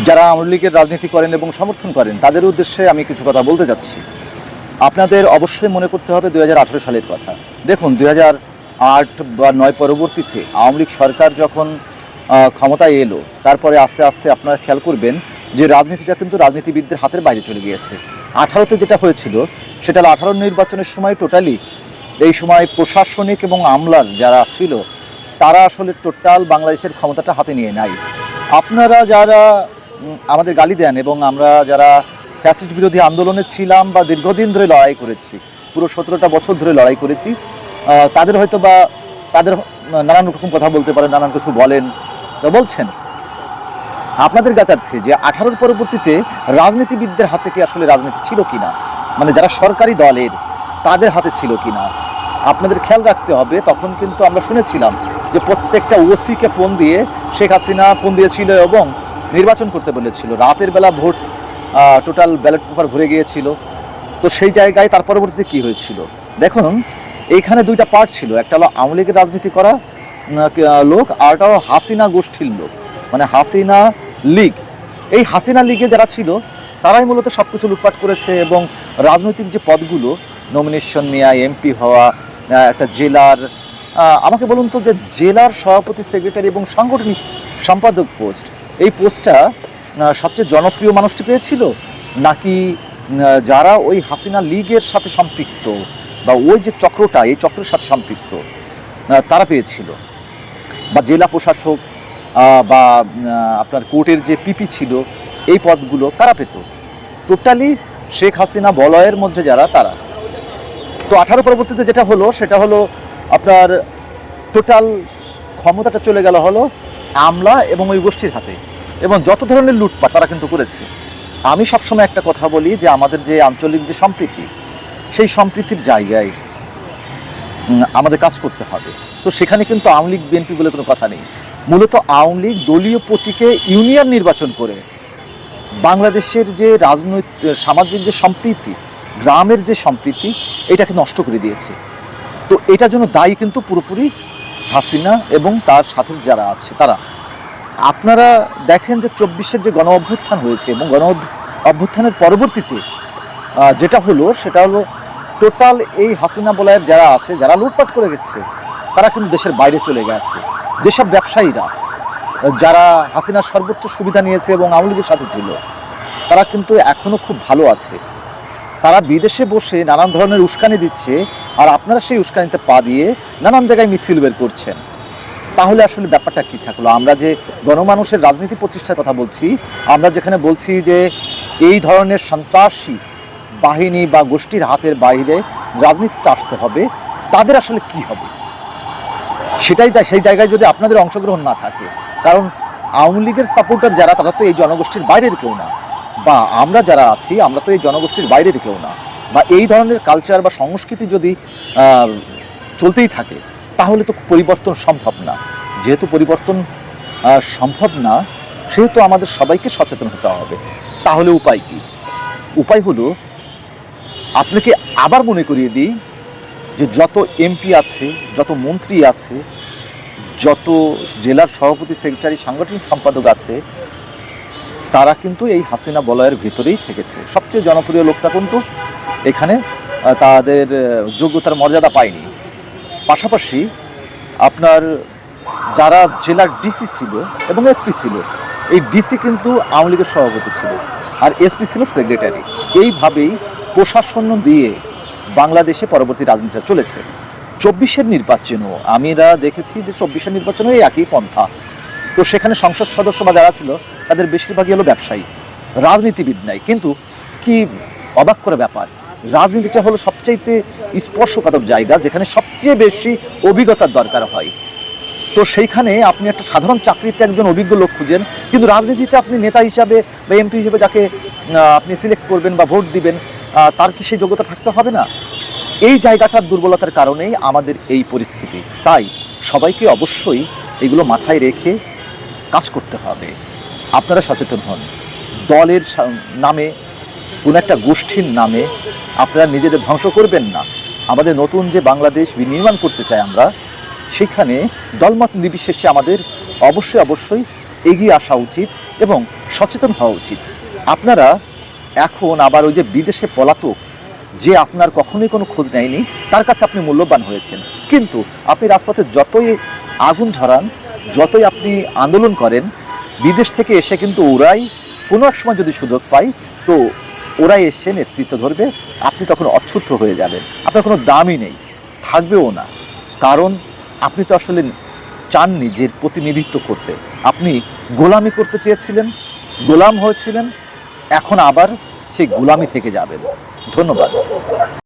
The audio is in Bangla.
যারা আওয়ামী লীগের রাজনীতি করেন এবং সমর্থন করেন তাদের উদ্দেশ্যে আমি কিছু কথা বলতে যাচ্ছি। আপনাদের অবশ্যই মনে করতে হবে 2018 সালের কথা। দেখুন 2008 বা 9 পরবর্তীতে আওয়ামী লীগ সরকার যখন ক্ষমতায় এলো, তারপরে আস্তে আস্তে আপনারা খেয়াল করবেন যে রাজনীতিটা কিন্তু রাজনীতিবিদদের হাতের বাইরে চলে গিয়েছে। 18তে যেটা হয়েছিল সেটা হলো 18 নির্বাচনের সময় টোটালি এই সময় প্রশাসনিক এবং আমলার যারা ছিল তারা আসলে টোটাল বাংলাদেশের ক্ষমতাটা হাতে নিয়ে নাই। আপনারা যারা আমাদের গালি দেন এবং আমরা যারা ফ্যাসিস্ট বিরোধী আন্দোলনে ছিলাম বা দীর্ঘদিন ধরে লড়াই করেছি, পুরো 17টা বছর ধরে লড়াই করেছি, তাদের হয়তো বা তাদের নানান রকম কথা বলতে পারেন, নানান কিছু বলেন, তো বলছেন আপনাদের জ্ঞাতার্থে যে 18 পরবর্তীতে রাজনীতিবিদদের হাতে কি আসলে রাজনীতি ছিল কিনা, মানে যারা সরকারি দলের তাদের হাতে ছিল কিনা আপনাদের খেয়াল রাখতে হবে। তখন কিন্তু আমরা শুনেছিলাম যে প্রত্যেকটা ওসিকে ফোন দিয়ে শেখ হাসিনা ফোন দিয়েছিল এবং নির্বাচন করতে বলেছিল। রাতের বেলা ভোট টোটাল ব্যালট পেপার ভরে গিয়েছিল। তো সেই জায়গায় তার পরবর্তীতে কী হয়েছিল দেখুন, এইখানে দুইটা পার্ট ছিল, একটা হলো আওয়ামী লীগের রাজনীতি করা লোক, আরটা হলো হাসিনা গোষ্ঠীর লোক, মানে হাসিনা লীগ। এই হাসিনা লীগে যারা ছিল তারাই মূলত সব কিছু লুটপাট করেছে এবং রাজনৈতিক যে পদগুলো নমিনেশন নেওয়া, এমপি হওয়া, একটা জেলার আমাকে বলুন তো যে জেলার সভাপতি, সেক্রেটারি এবং সাংগঠনিক সম্পাদক পোস্ট, এই পোস্টটা সবচেয়ে জনপ্রিয় মানুষটি পেয়েছিল নাকি যারা ওই হাসিনা লীগের সাথে সম্পৃক্ত বা ওই যে চক্রটা, এই চক্রের সাথে সম্পৃক্ত তারা পেয়েছিল? বা জেলা প্রশাসক বা আপনার কোর্টের যে পিপি ছিল, এই পদগুলো কারা পেত? টোটালি শেখ হাসিনা বলয়ের মধ্যে যারা, তারা। তো 18 পরবর্তীতে যেটা হলো সেটা হলো আপনার টোটাল ক্ষমতাটা চলে গেল হলো আমলা এবং ওই গোষ্ঠীর হাতে, এবং যত ধরনের লুটপাট তারা কিন্তু করেছে। আমি সবসময় একটা কথা বলি যে আমাদের যে আঞ্চলিক যে সম্প্রীতি, সেই সম্প্রীতির জায়গায় আমাদের কাজ করতে হবে। তো সেখানে কিন্তু আওয়ামী লীগ বিএনপি বলে কোনো কথা নেই। মূলত আওয়ামী লীগ দলীয় প্রতীকে ইউনিয়ন নির্বাচন করে বাংলাদেশের যে রাজনৈতিক সামাজিক যে সম্প্রীতি, গ্রামের যে সম্প্রীতি, এটাকে নষ্ট করে দিয়েছে। তো এটার জন্য দায়ী কিন্তু পুরোপুরি হাসিনা এবং তার সাথে যারা আছে তারা। আপনারা দেখেন যে 24-এর যে গণ অভ্যুত্থান হয়েছে এবং গণ অভ্যুত্থানের পরবর্তীতে যেটা হলো সেটা হলো টোটাল এই হাসিনা বলয়ের যারা আছে, যারা লুটপাট করে গেছে, তারা কিন্তু দেশের বাইরে চলে গেছে। যেসব ব্যবসায়ীরা যারা হাসিনার সর্বোচ্চ সুবিধা নিয়েছে এবং আওয়ামী লীগের সাথে ছিল, তারা কিন্তু এখনও খুব ভালো আছে। তারা বিদেশে বসে নানান ধরনের উস্কানি দিচ্ছে, আর আপনারা সেই উস্কানিতে পা দিয়ে নানান জায়গায় মিছিল বের করছেন। তাহলে আসলে ব্যাপারটা কী থাকলো? আমরা যে গণমানুষের রাজনীতি প্রতিষ্ঠার কথা বলছি, আমরা যেখানে বলছি যে এই ধরনের সন্ত্রাসী বাহিনী বা গোষ্ঠীর হাতের বাইরে রাজনীতিটা আসতে হবে, তাদের আসলে কি হবে সেটাই। সেই জায়গায় যদি আপনাদের অংশগ্রহণ না থাকে, কারণ আওয়ামী লীগের সাপোর্টার যারা, তারা তো এই জনগোষ্ঠীর বাইরের কেউ না, বা আমরা যারা আছি আমরা তো এই জনগোষ্ঠীর বাইরের কেউ না, বা এই ধরনের কালচার বা সংস্কৃতি যদি চলতেই থাকে তাহলে তো পরিবর্তন সম্ভব না। যেহেতু পরিবর্তন সম্ভব না, সেহেতু আমাদের সবাইকে সচেতন হতে হবে। তাহলে উপায় কি? উপায় হলো, আপনাকে আবার মনে করিয়ে দিই যে যত এমপি আছে, যত মন্ত্রী আছে, যত জেলার সভাপতি, সেক্রেটারি, সাংগঠনিক সম্পাদক আছে, তারা কিন্তু এই হাসিনা বলয়ের ভেতরেই থেকেছে। সবচেয়ে জনপ্রিয় লোকটা কিন্তু এখানে তাদের যোগ্যতার মর্যাদা পায়নি। পাশাপাশি আপনার যারা জেলার ডিসি ছিল এবং এসপি ছিল, এই ডিসি কিন্তু আওয়ামী লীগের সভাপতি ছিল আর এসপি ছিল সেক্রেটারি। এইভাবেই প্রশাসন দিয়ে বাংলাদেশে পরবর্তী রাজনীতিটা চলেছে। 24-এর নির্বাচনেও আমরা দেখেছি যে 24-এর নির্বাচনেও এই একই পন্থা। তো সেখানে সংসদ সদস্য বা যারা ছিল তাদের বেশিরভাগই হলো ব্যবসায়ী, রাজনীতিবিদ নাই। কিন্তু কি অবাক করে ব্যাপার, রাজনীতিটা হলো সবচাইতে স্পর্শকাতর জায়গা, যেখানে সবচেয়ে বেশি অভিজ্ঞতার দরকার হয়। তো সেইখানে আপনি একটা সাধারণ চাকরিতে একজন অভিজ্ঞ লোক খুঁজেন, কিন্তু রাজনীতিতে আপনি নেতা হিসাবে বা এমপি হিসেবে যাকে আপনি সিলেক্ট করবেন বা ভোট দিবেন, তার কি সেই যোগ্যতা থাকতে হবে না? এই জায়গাটার দুর্বলতার কারণেই আমাদের এই পরিস্থিতি। তাই সবাইকে অবশ্যই এগুলো মাথায় রেখে কাজ করতে হবে। আপনারা সচেতন হন। দলের নামে, কোনো একটা গোষ্ঠীর নামে আপনারা নিজেদের ধ্বংস করবেন না। আমাদের নতুন যে বাংলাদেশ বিনির্মাণ করতে চাই আমরা, সেখানে দলমত নির্বিশেষে আমাদের অবশ্যই এগিয়ে আসা উচিত এবং সচেতন হওয়া উচিত। আপনারা এখন আবার ওই যে বিদেশে পলাতক, যে আপনার কখনোই কোনো খোঁজ নেয়নি, তার কাছে আপনি মূল্যবান হয়েছেন। কিন্তু আপনি রাজপথে যতই আগুন ঝরান, যতই আপনি আন্দোলন করেন, বিদেশ থেকে এসে কিন্তু ওরাই কোনো এক সময় যদি সুযোগ পায়, তো ওরাই এসে নেতৃত্ব ধরবে, আপনি তখন অচ্ছুত হয়ে যাবেন, আপনার কোনো দামই নেই, থাকবেও না। কারণ আপনি তো আসলে চাননি যে প্রতিনিধিত্ব করতে, আপনি গোলামি করতে চেয়েছিলেন, গোলাম হয়েছিলেন, এখন আবার সেই গোলামি থেকে যাবেন। ধন্যবাদ।